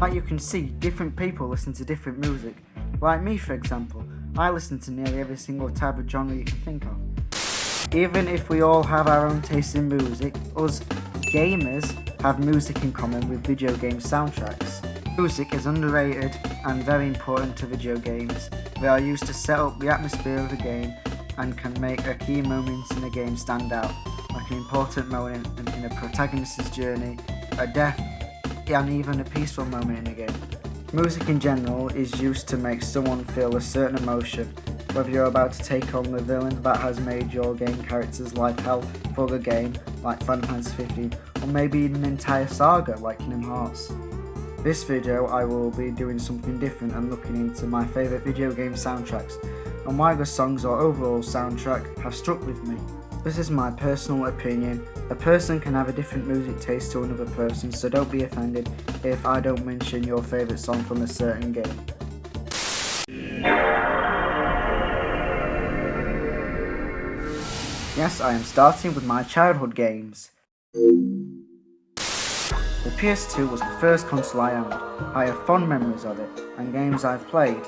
Like you can see, different people listen to different music. Like me, for example, I listen to nearly every single type of genre you can think of. Even if we all have our own taste in music, us gamers have music in common with video game soundtracks. Music is underrated and very important to video games. They are used to set up the atmosphere of the game and can make a key moments in the game stand out, like an important moment in a protagonist's journey, a death, and even a peaceful moment in the game. Music in general is used to make someone feel a certain emotion, whether you're about to take on the villain that has made your game character's life hell for the game, like Fantasy XV, or maybe an entire saga like Kingdom Hearts. This video I will be doing something different and looking into my favourite video game soundtracks and why the songs or overall soundtrack have struck with me. This is my personal opinion. A person can have a different music taste to another person, so don't be offended if I don't mention your favourite song from a certain game. Yes, I am starting with my childhood games. The PS2 was the first console I owned. I have fond memories of it, and games I've played.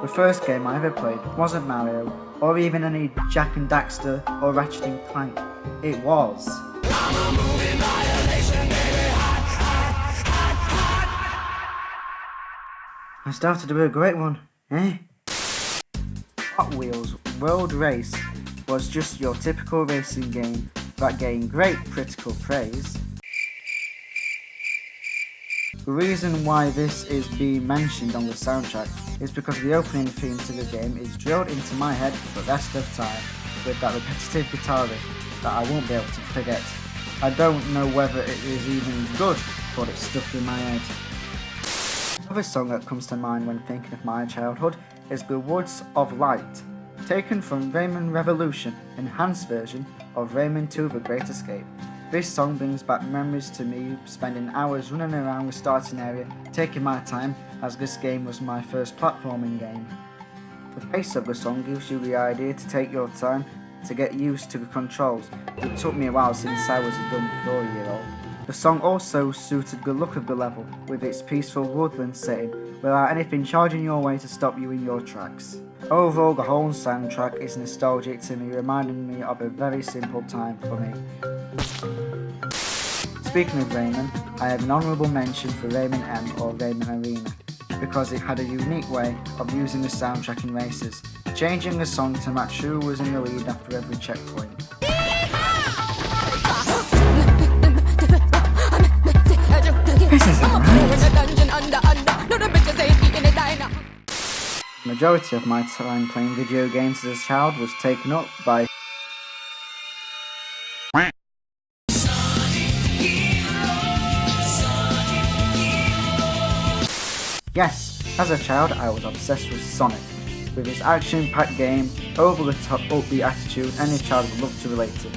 The first game I ever played wasn't Mario, or even any Jak and Daxter or Ratchet and Clank. It was... I started with a great one, eh? Hot Wheels World Race was just your typical racing game that gained great critical praise. The reason why this is being mentioned on the soundtrack is because the opening theme to the game is drilled into my head for the rest of time with that repetitive guitar riff that I won't be able to forget. I don't know whether it is even good, but it's stuck in my head. Another song that comes to mind when thinking of my childhood is The Woods of Light, taken from Rayman Revolution, enhanced version of Rayman 2 The Great Escape. This song brings back memories to me spending hours running around the starting area, taking my time, as this game was my first platforming game. The pace of the song gives you the idea to take your time to get used to the controls. It took me a while since I was a dumb 4-year-old. The song also suited the look of the level, with its peaceful woodland setting, without anything charging your way to stop you in your tracks. Overall, the whole soundtrack is nostalgic to me, reminding me of a very simple time for me. Speaking of Rayman, I have an honourable mention for Rayman M or Rayman Arena, because it had a unique way of using the soundtrack in races, changing the song to match who was in the lead after every checkpoint. This isn't right. The majority of my time playing video games as a child was taken up by Yes, as a child I was obsessed with Sonic. With his action-packed game, over-the-top upbeat attitude, any child would love to relate to.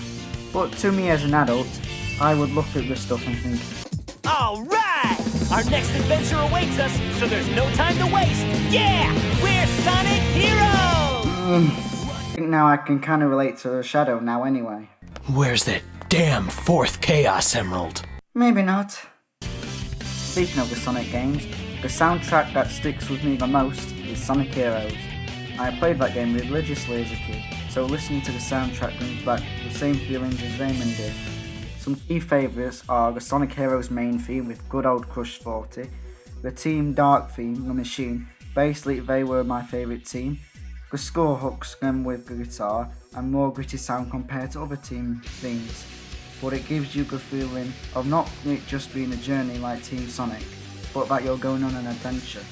But to me as an adult, I would look at this stuff and think, alright! Our next adventure awaits us, so there's no time to waste! Yeah! We're Sonic Heroes! I think now I can kinda relate to the Shadow now anyway. Where's that damn fourth Chaos Emerald? Maybe not. Speaking of the Sonic games, the soundtrack that sticks with me the most is Sonic Heroes. I played that game religiously as a kid, so listening to the soundtrack brings back the same feelings as Rayman did. Some key favourites are the Sonic Heroes main theme with good old Crush 40, the Team Dark theme, The Machine, basically they were my favourite team, the score hooks them with the guitar, and more gritty sound compared to other team themes, but it gives you the feeling of not it just being a journey like Team Sonic, but that you're going on an adventure.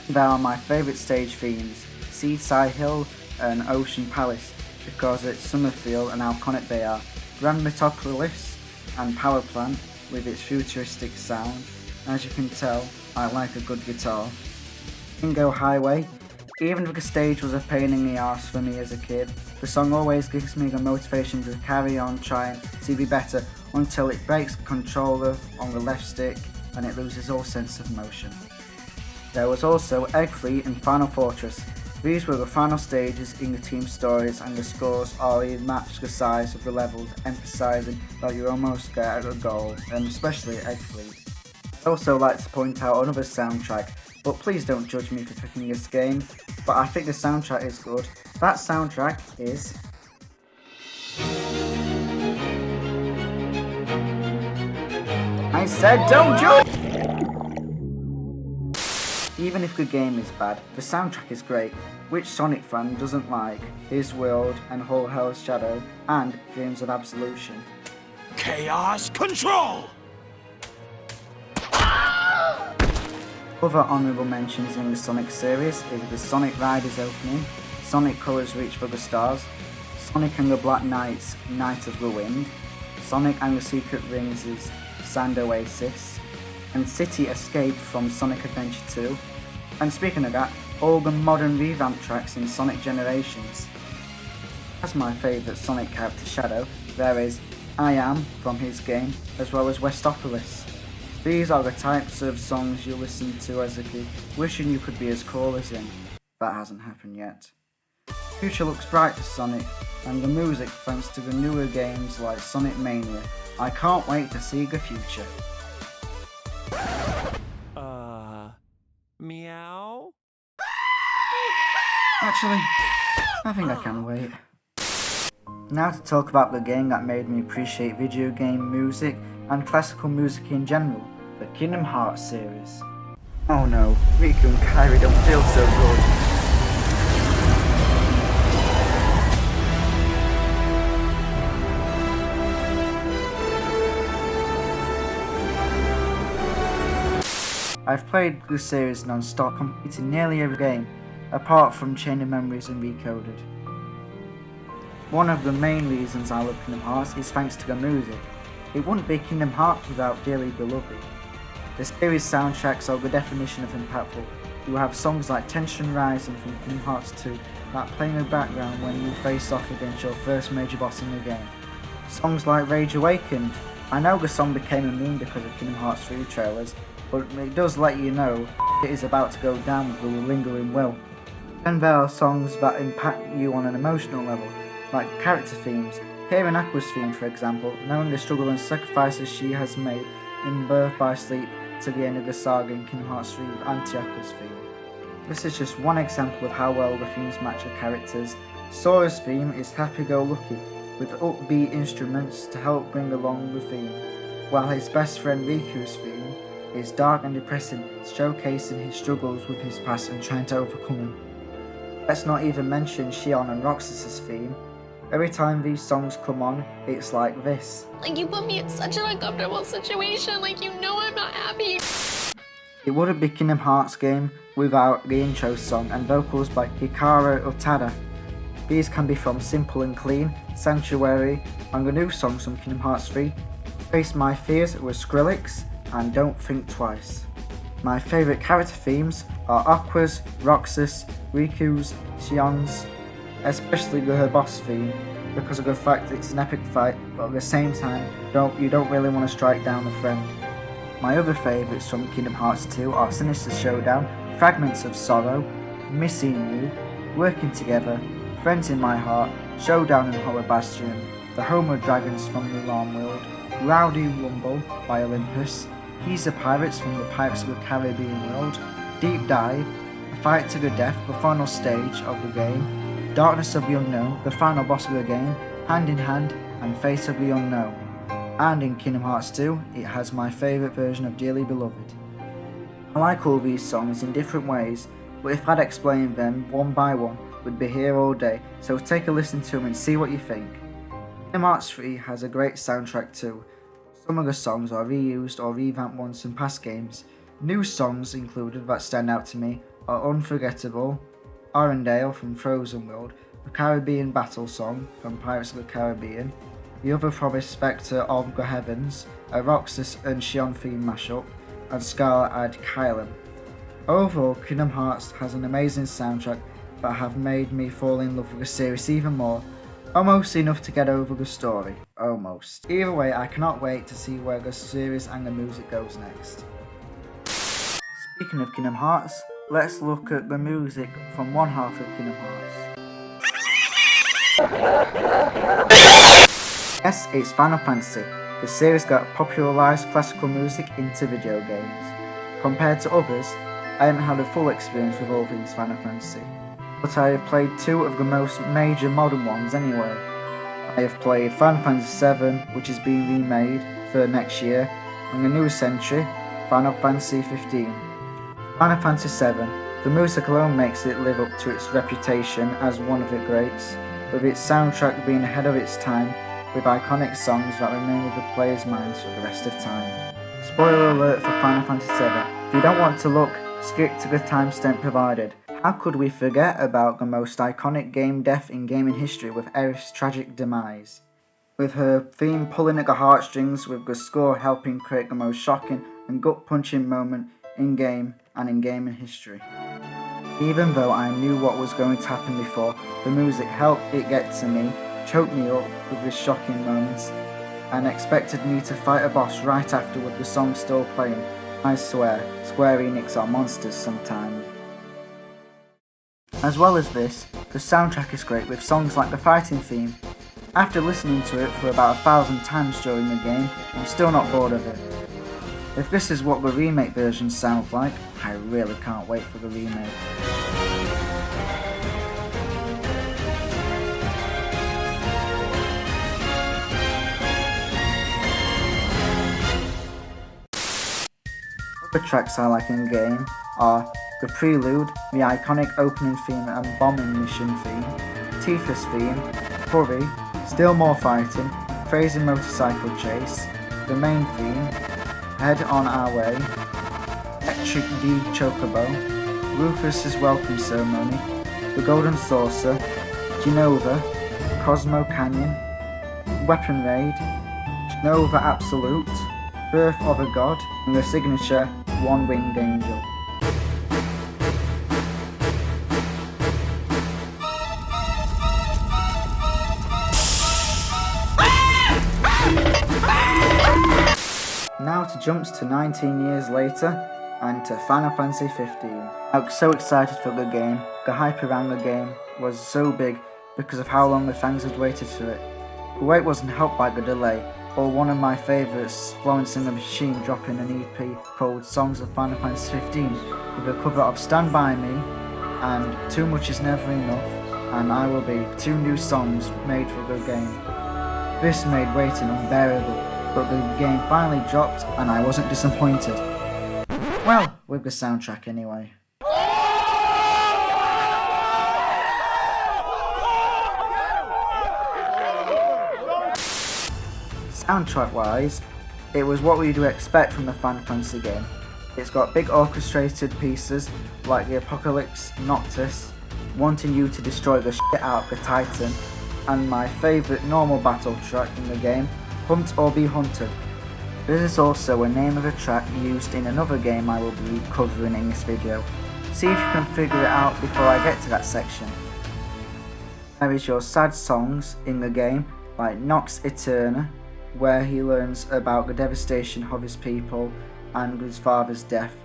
They are my favourite stage themes, Seaside Hill and Ocean Palace, because it's summer feel and how iconic they are, Grand Metropolis and Power Plant with its futuristic sound. As you can tell, I like a good guitar. Bingo Highway, even if the stage was a pain in the arse for me as a kid, the song always gives me the motivation to carry on trying to be better until it breaks the controller on the left stick and it loses all sense of motion. There was also Egg Fleet and Final Fortress. These were the final stages in the team stories, and the scores always matched the size of the levels, emphasising that you almost get a goal, and especially Egg Fleet. I'd also like to point out another soundtrack, but please don't judge me for picking this game, but I think the soundtrack is good. That soundtrack is... I said don't judge! Even if the game is bad, the soundtrack is great. Which Sonic fan doesn't like His World and Whole Hell's Shadow and Dreams of Absolution? Chaos Control! Other honourable mentions in the Sonic series is the Sonic Riders opening, Sonic Colors Reach for the Stars, Sonic and the Black Knight's Night of the Wind, Sonic and the Secret Rings' Sand Oasis, and City Escape from Sonic Adventure 2, and speaking of that, all the modern revamp tracks in Sonic Generations. As my favourite Sonic character Shadow, there is I Am from his game, as well as Westopolis. These are the types of songs you listen to as a kid, wishing you could be as cool as him. That hasn't happened yet. Future looks bright for Sonic, and the music thanks to the newer games like Sonic Mania. I can't wait to see the future. Meow? Actually, I think I can wait. Now to talk about the game that made me appreciate video game music and classical music in general, the Kingdom Hearts series. Oh no, Riku and Kairi don't feel so good. I've played the series non-stop, completing nearly every game, apart from Chain of Memories and Recoded. One of the main reasons I love Kingdom Hearts is thanks to the music. It wouldn't be Kingdom Hearts without Dearly Beloved. The series soundtracks are the definition of impactful. You have songs like Tension Rising from Kingdom Hearts 2 that play in the background when you face off against your first major boss in the game. Songs like Rage Awakened. I know the song became a meme because of Kingdom Hearts 3 trailers, but it does let you know it is about to go down with the lingering will. Then there are songs that impact you on an emotional level, like character themes. Hearing Aqua's theme, for example, knowing the struggle and sacrifices she has made in Birth by Sleep to the end of the saga in Kingdom Hearts 3 with Anti-Aqua's theme. This is just one example of how well the themes match the characters. Sora's theme is happy-go-lucky, with upbeat instruments to help bring along the theme, while his best friend Riku's theme is dark and depressing, showcasing his struggles with his past and trying to overcome them. Let's not even mention Shion and Roxas's theme. Every time these songs come on, it's like this. Like, you put me in such an uncomfortable situation, like, you know I'm not happy. It wouldn't be Kingdom Hearts game without the intro song and vocals by Hikaru Utada. These can be from Simple and Clean, Sanctuary, and the new songs from Kingdom Hearts 3, Face My Fears with Skrillex, and Don't Think Twice. My favourite character themes are Aqua's, Roxas, Riku's, Shion's, especially her boss theme, because of the fact it's an epic fight, but at the same time, you don't really want to strike down a friend. My other favourites from Kingdom Hearts 2 are Sinister Showdown, Fragments of Sorrow, Missing You, Working Together, Friends in My Heart, Showdown in Hollow Bastion, The Home of Dragons from the Alarm World, Rowdy Rumble by Olympus, He's the Pirates from the Pirates of the Caribbean World, Deep Dive, A Fight to the Death, the final stage of the game, Darkness of the Unknown, the final boss of the game, Hand in Hand, and Face of the Unknown. And in Kingdom Hearts 2, it has my favourite version of Dearly Beloved. I like all these songs in different ways, but if I'd explain them one by one, we'd be here all day, so take a listen to them and see what you think. Kingdom Hearts 3 has a great soundtrack too. Some of the songs are reused or revamped ones from past games. New songs included that stand out to me are Unforgettable, Arendelle from Frozen World, the Caribbean Battle Song from Pirates of the Caribbean, The Other Promised Spectre of the Heavens, a Roxas and Shion theme mashup, and Scarlet-Eyed Kylan. Overall, Kingdom Hearts has an amazing soundtrack that have made me fall in love with the series even more, almost enough to get over the story. Almost. Either way, I cannot wait to see where the series and the music goes next. Speaking of Kingdom Hearts, let's look at the music from one half of Kingdom Hearts. Yes, it's Final Fantasy. the series got popularised classical music into video games. Compared to others, I haven't had a full experience with all things Final Fantasy, but I have played two of the most major modern ones anyway. I have played Final Fantasy VII, which is being remade for next year, and the newest entry, Final Fantasy XV. Final Fantasy VII, the music alone makes it live up to its reputation as one of the greats, with its soundtrack being ahead of its time, with iconic songs that remain with the player's minds for the rest of time. Spoiler alert for Final Fantasy VII, if you don't want to look, skip to the timestamp provided. How could we forget about the most iconic game death in gaming history with Aerith's tragic demise? With her theme pulling at the heartstrings, with the score helping create the most shocking and gut-punching moment in game and in gaming history. Even though I knew what was going to happen before, the music helped it get to me, choked me up with the shocking moments, and expected me to fight a boss right after with the song still playing. I swear, Square Enix are monsters sometimes. As well as this, the soundtrack is great with songs like the fighting theme. After listening to it for about 1,000 times during the game, I'm still not bored of it. If this is what the remake version sounds like, I really can't wait for the remake. Other tracks I like in the game are the Prelude, the iconic opening theme and bombing mission theme, Tifa's theme, Hurry, Still More Fighting, Phrasing Motorcycle Chase, the main theme, Head on Our Way, Electric D Chocobo, Rufus's Welcome Ceremony, The Golden Saucer, Genova, Cosmo Canyon, Weapon Raid, Genova Absolute, Birth of a God, and the signature One Winged Angel. Now to jumps to 19 years later, and to Final Fantasy XV. I was so excited for the game. The hype around the game was so big because of how long the fans had waited for it. The wait wasn't helped by the delay, or one of my favourites, Florence and the Machine, dropping an EP called Songs of Final Fantasy XV, with a cover of Stand By Me and Too Much Is Never Enough and I Will Be, two new songs made for the game. This made waiting unbearable, but the game finally dropped and I wasn't disappointed. Well, with the soundtrack anyway. Soundtrack-wise, it was what we'd expect from a Final Fantasy game. It's got big orchestrated pieces like the Apocalypse Noctis, wanting you to destroy the shit out of the Titan, and my favourite normal battle track in the game, Hunt or Be Hunted. This is also a name of a track used in another game I will be covering in this video. See if you can figure it out before I get to that section. There is your sad songs in the game, like Nox Eterna, where he learns about the devastation of his people and his father's death.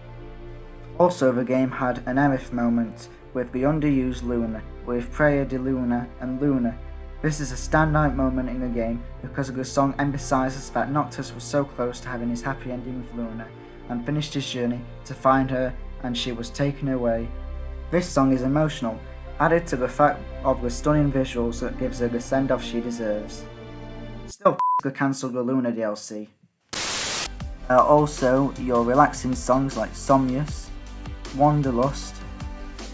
Also, the game had an Aerith moment with the underused Luna, with Prayer de Luna and Luna. This is a standout moment in the game because the song emphasises that Noctis was so close to having his happy ending with Luna and finished his journey to find her and she was taken away. This song is emotional, added to the fact of the stunning visuals that gives her the send-off she deserves. Still could cancel the Luna DLC. There are also your relaxing songs like Somnius, Wanderlust,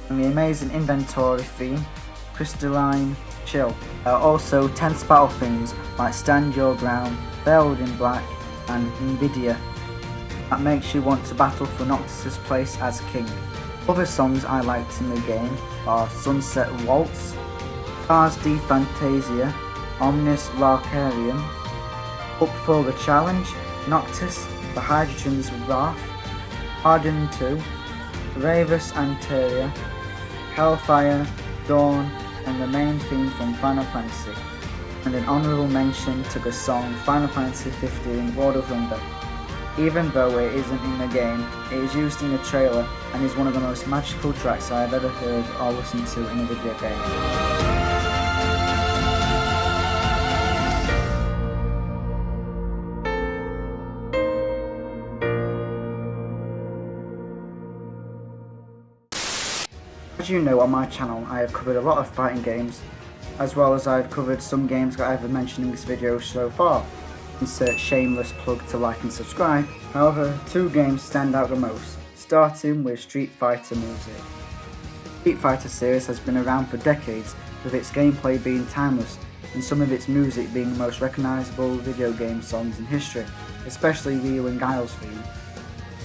and the amazing inventory theme, Crystalline Chill. There are also tense battle themes like Stand Your Ground, Veiled in Black, and Nvidia that makes you want to battle for Noctis' place as king. Other songs I liked in the game are Sunset Waltz, Cars D Fantasia, Omnis Larcarian, Up for the Challenge, Noctis, The Hydrogen's Wrath, Harden 2, Ravus Anteria, Hellfire, Dawn, and the main theme from Final Fantasy, and an honourable mention to the song Final Fantasy XV Lord of Thunder. Even though it isn't in the game, it is used in the trailer and is one of the most magical tracks I have ever heard or listened to in a video game. As you know, on my channel I have covered a lot of fighting games, as well as I've covered some games that I haven't mentioned in this video so far. Insert shameless plug to like and subscribe. However, 2 games stand out the most, starting with Street Fighter music. Street Fighter series has been around for decades, with its gameplay being timeless and some of its music being the most recognisable video game songs in history, especially Ryu and Guile's theme.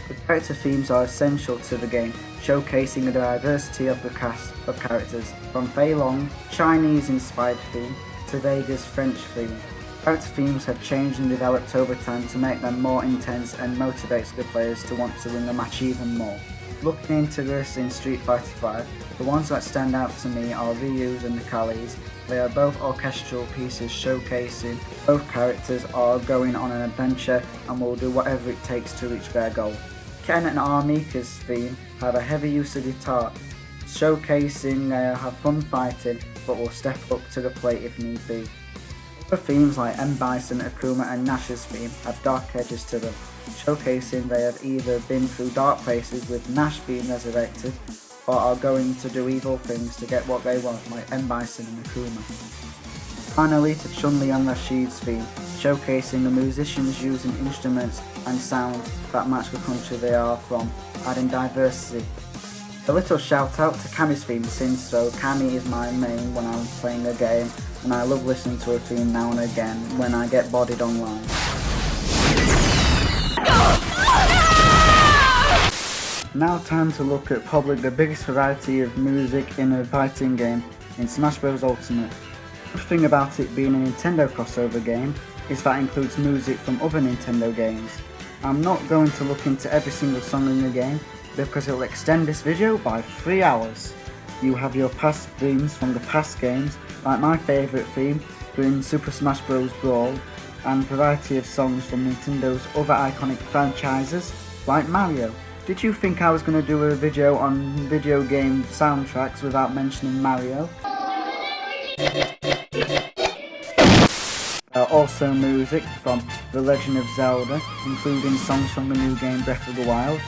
The character themes are essential to the game, showcasing the diversity of the cast of characters, from Fei Long, Chinese-inspired theme, to Vega's French theme. Character themes have changed and developed over time to make them more intense and motivates the players to want to win the match even more. Looking into this in Street Fighter V, the ones that stand out to me are Ryu's and Nikali's. They are both orchestral pieces showcasing both characters are going on an adventure and will do whatever it takes to reach their goal. Ken and Armika's theme have a heavy use of guitar, showcasing they have fun fighting but will step up to the plate if need be. Other themes like M. Bison, Akuma and Nash's theme have dark edges to them, showcasing they have either been through dark places with Nash being resurrected, or are going to do evil things to get what they want like M. Bison and Akuma. Finally to Chun-Li and Rashid's theme, showcasing the musicians using instruments and sounds that match the country they are from, adding diversity. A little shout out to Kami's theme, since Kami is my main when I'm playing a game, and I love listening to her theme now and again when I get bodied online. Now time to look at probably the biggest variety of music in a fighting game in Smash Bros. Ultimate. The good thing about it being a Nintendo crossover game is that it includes music from other Nintendo games. I'm not going to look into every single song in the game because it will extend this video by 3 hours. You have your past themes from the past games, like my favourite theme being Super Smash Bros. Brawl, and a variety of songs from Nintendo's other iconic franchises like Mario. Did you think I was going to do a video on video game soundtracks without mentioning Mario? There are also music from The Legend of Zelda, including songs from the new game Breath of the Wild,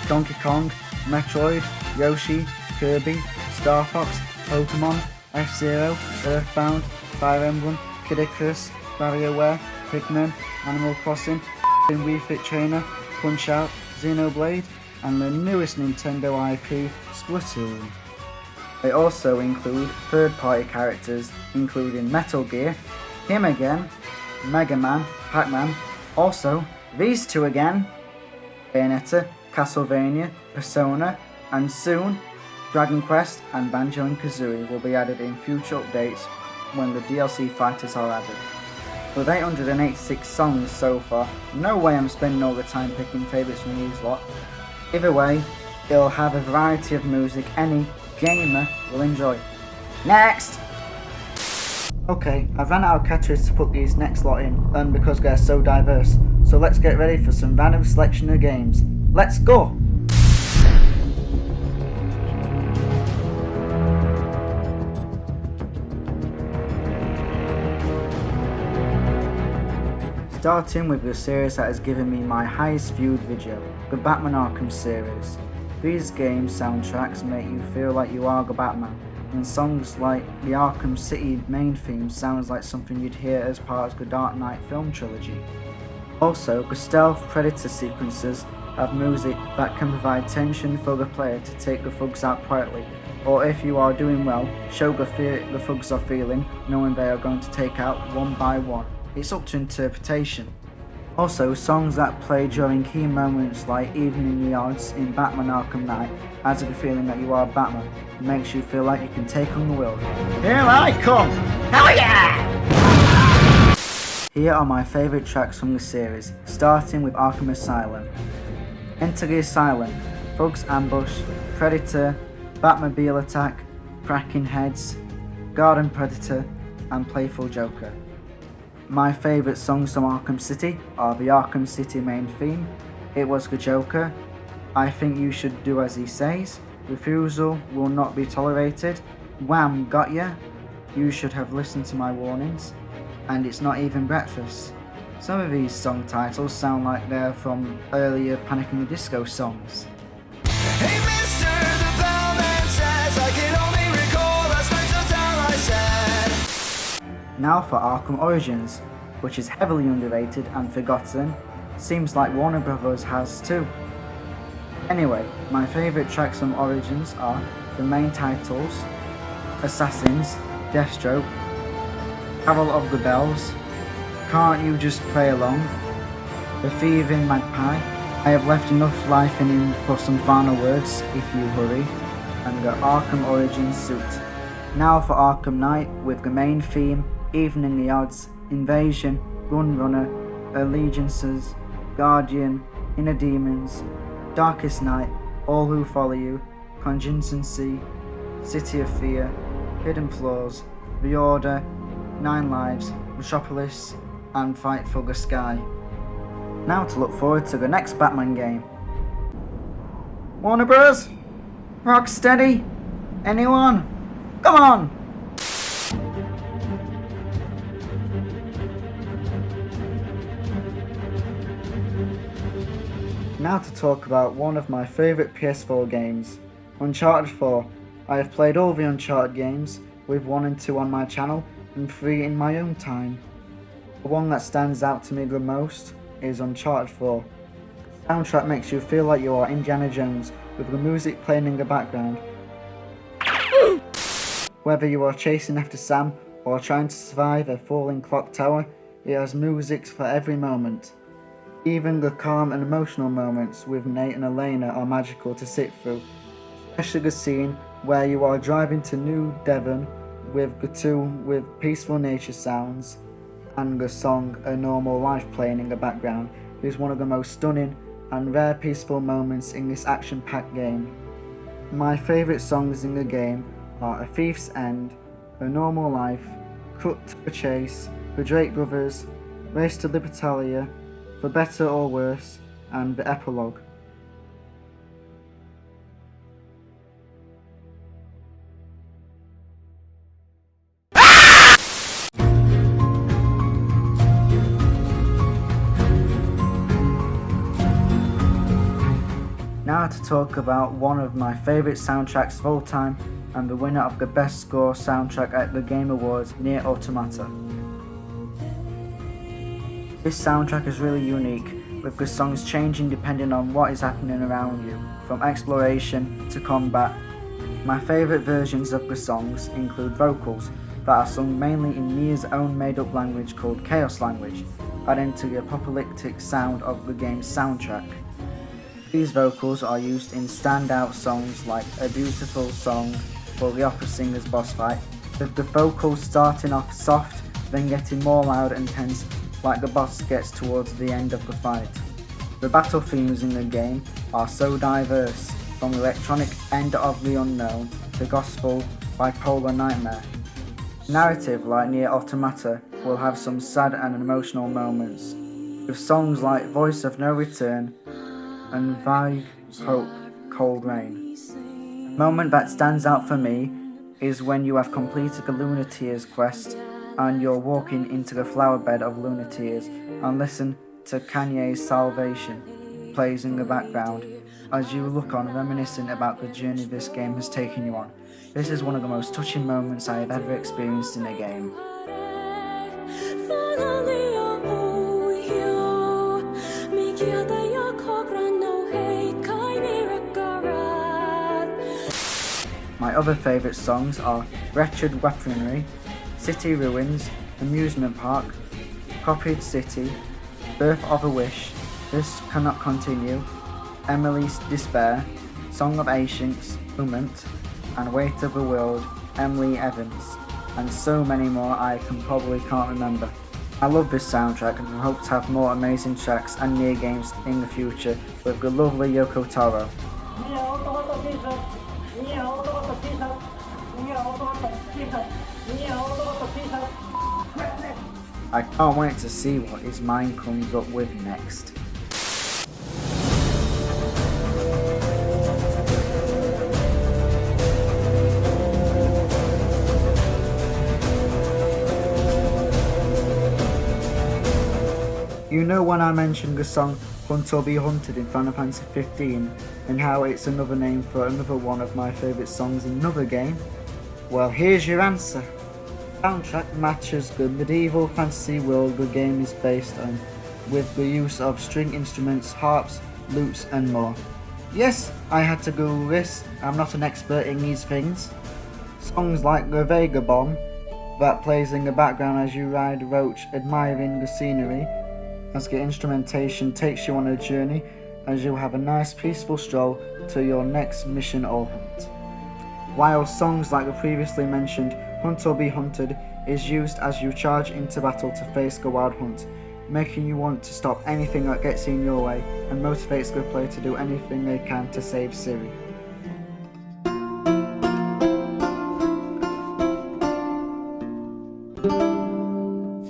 Donkey Kong, Metroid, Yoshi, Kirby, Star Fox, Pokemon, F-Zero, Earthbound, Fire Emblem, Kid Icarus, WarioWare, Pikmin, Animal Crossing, Wii Fit Trainer, Punch-Out, Xenoblade, and the newest Nintendo IP, Splatoon. They also include third-party characters including Metal Gear, him again, Mega Man, Pac-Man, also these two again, Bayonetta, Castlevania, Persona, and soon Dragon Quest and Banjo and Kazooie will be added in future updates when the DLC fighters are added. With 886 songs so far, no way I'm spending all the time picking favourites from these lot. Either way, it'll have a variety of music any gamer will enjoy. Next! Okay, I've ran out of categories to put these next lot in, and because they're so diverse, so let's get ready for some random selection of games. Let's go! Starting with the series that has given me my highest viewed video, the Batman Arkham series. These games soundtracks make you feel like you are the Batman, and songs like the Arkham City main theme sounds like something you'd hear as part of the Dark Knight film trilogy. Also, the stealth Predator sequences have music that can provide tension for the player to take the thugs out quietly, or if you are doing well, show the fear the thugs are feeling, knowing they are going to take out one by one. It's up to interpretation. Also, songs that play during key moments like Evening the Odds in Batman Arkham Knight adds the feeling that you are Batman and makes you feel like you can take on the world. Here I come! Hell yeah! Here are my favourite tracks from the series, starting with Arkham Asylum. Enter the Asylum, Thugs Ambush, Predator, Batmobile Attack, Cracking Heads, Garden Predator, and Playful Joker. My favourite songs from Arkham City are the Arkham City main theme, It Was the Joker, I Think You Should Do As He Says, Refusal Will Not Be Tolerated, Wham! Got Ya, You Should Have Listened to My Warnings, and It's Not Even Breakfast. Some of these song titles sound like they're from earlier Panic in the Disco songs. Hey mister, the bellman says I can Now for Arkham Origins, which is heavily underrated and forgotten. Seems like Warner Bros. Has too. Anyway, my favourite tracks from Origins are the main titles, Assassins, Deathstroke, Carol of the Bells, Can't You Just Play Along, The Thieving Magpie, I Have Left Enough Life in Him for Some Final Words If You Hurry, and the Arkham Origins suit. Now for Arkham Knight with the main theme, Evening the Odds, Invasion, Gun Runner, Allegiances, Guardian, Inner Demons, Darkest Night, All Who Follow You, Contingency, City of Fear, Hidden Flaws, The Order, 9 Lives, Metropolis, and Fight for the Sky. Now to look forward to the next Batman game. Warner Bros? Rocksteady? Anyone? Come on! Now to talk about one of my favourite PS4 games, Uncharted 4. I have played all the Uncharted games, with 1 and 2 on my channel, and 3 in my own time. The one that stands out to me the most is Uncharted 4. The soundtrack makes you feel like you are Indiana Jones, with the music playing in the background. Whether you are chasing after Sam, or trying to survive a falling clock tower, it has music for every moment. Even the calm and emotional moments with Nate and Elena are magical to sit through, especially the scene where you are driving to New Devon with the two with peaceful nature sounds and the song A Normal Life playing in the background is one of the most stunning and rare peaceful moments in this action-packed game. My favourite songs in the game are A Thief's End, A Normal Life, Cut to the Chase, The Drake Brothers, Race to Libertalia, For Better or Worse, and the epilogue. Now to talk about one of my favourite soundtracks of all time and the winner of the Best Score soundtrack at the Game Awards, Nier Automata. This soundtrack is really unique, with the songs changing depending on what is happening around you, from exploration to combat. My favourite versions of the songs include vocals that are sung mainly in Nier's own made-up language called Chaos Language, adding to the apocalyptic sound of the game's soundtrack. These vocals are used in standout songs like A Beautiful Song for the opera singer's boss fight, with the vocals starting off soft, then getting more loud and tense like the boss gets towards the end of the fight. The battle themes in the game are so diverse, from electronic End of the Unknown to gospel Bipolar Nightmare. Narrative like Nier Automata will have some sad and emotional moments, with songs like Voice of No Return and Vague Hope Cold Rain. A moment that stands out for me is when you have completed the Lunar Tears quest and you're walking into the flower bed of Lunar Tears and listen to Kanye's Salvation plays in the background as you look on reminiscing about the journey this game has taken you on. This is one of the most touching moments I have ever experienced in a game. My other favourite songs are Wretched Weaponry, City Ruins, Amusement Park, Copied City, Birth of a Wish, This Cannot Continue, Emily's Despair, Song of Ancients, Moment, and Weight of the World, Emily Evans, and so many more I probably can't remember. I love this soundtrack and hope to have more amazing tracks and Nier games in the future with the lovely Yoko Taro. I can't wait to see what his mind comes up with next. You know when I mentioned the song Hunt or Be Hunted in Final Fantasy 15 and how it's another name for another one of my favourite songs in another game? Well, here's your answer. Soundtrack matches the medieval fantasy world the game is based on, with the use of string instruments, harps, lutes and more. Yes, I had to Google this, I'm not an expert in these things. Songs like the Vagabond that plays in the background as you ride a roach admiring the scenery, as the instrumentation takes you on a journey as you have a nice peaceful stroll to your next mission or hunt. While songs like the previously mentioned Hunt or Be Hunted is used as you charge into battle to face the wild hunt, making you want to stop anything that gets in your way and motivates the player to do anything they can to save Ciri.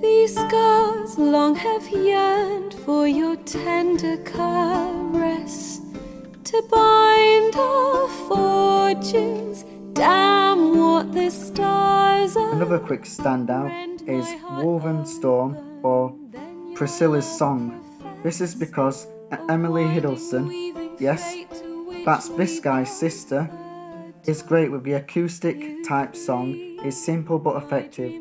These scars long have yearned for your tender caress, to bind our fortunes. Damn what the stars are. Another quick standout is Woven Storm or Priscilla's Song. This is because Emily Hiddleston, yes, that's this guy's sister, is great with the acoustic type song, is simple but effective,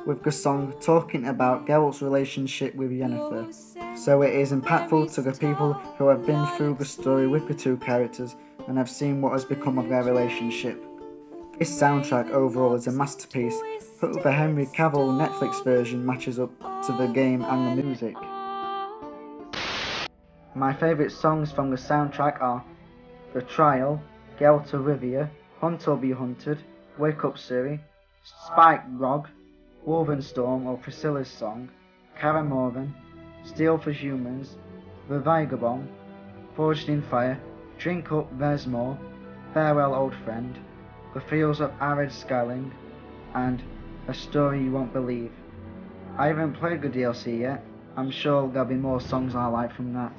with the song talking about Geralt's relationship with Yennefer, so it is impactful to the people who have been through the story with the two characters and have seen what has become of their relationship. This soundtrack overall is a masterpiece, but the Henry Cavill Netflix version matches up to the game and the music. My favourite songs from the soundtrack are The Trial, Geralt of Rivia, Hunt or Be Hunted, Wake Up Ciri, Spike Rog, Woven Storm or Priscilla's Song, Kaer Morhen, Steel for Humans, The Vagabond, Forged in Fire, Drink Up There's More, Farewell Old Friend, The Fields of Arid Skyling, and A Story You Won't Believe. I haven't played the DLC yet, I'm sure there'll be more songs I like from that.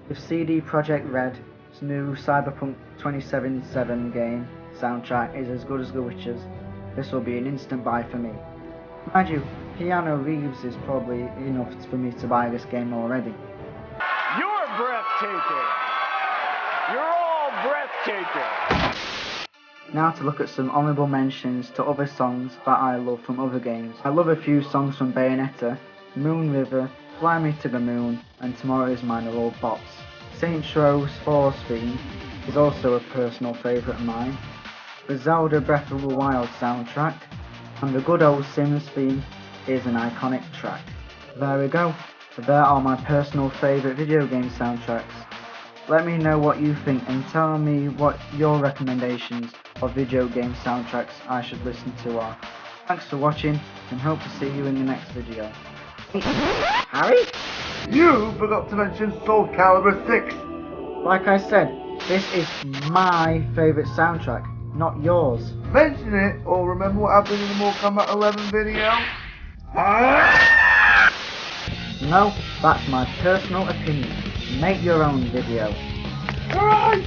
With CD Projekt Red's new Cyberpunk 2077 game soundtrack is as good as The Witcher's, this will be an instant buy for me. Mind you, Keanu Reeves is probably enough for me to buy this game already. You're breathtaking! You're all breathtaking! Now to look at some honourable mentions to other songs that I love from other games. I love a few songs from Bayonetta, Moon River, Fly Me to the Moon, and Tomorrow Is Mine are all bops. Saints Row's Force theme is also a personal favourite of mine. The Zelda Breath of the Wild soundtrack, and the good old Sims theme is an iconic track. There we go, there are my personal favourite video game soundtracks. Let me know what you think and tell me what your recommendations of video game soundtracks I should listen to are. Thanks for watching and hope to see you in the next video. Harry? You forgot to mention Soul Calibur 6! Like I said, this is my favourite soundtrack, not yours. Mention it, or remember what happened in the Mortal Kombat 11 video? No, that's my personal opinion. Make your own video. Alright!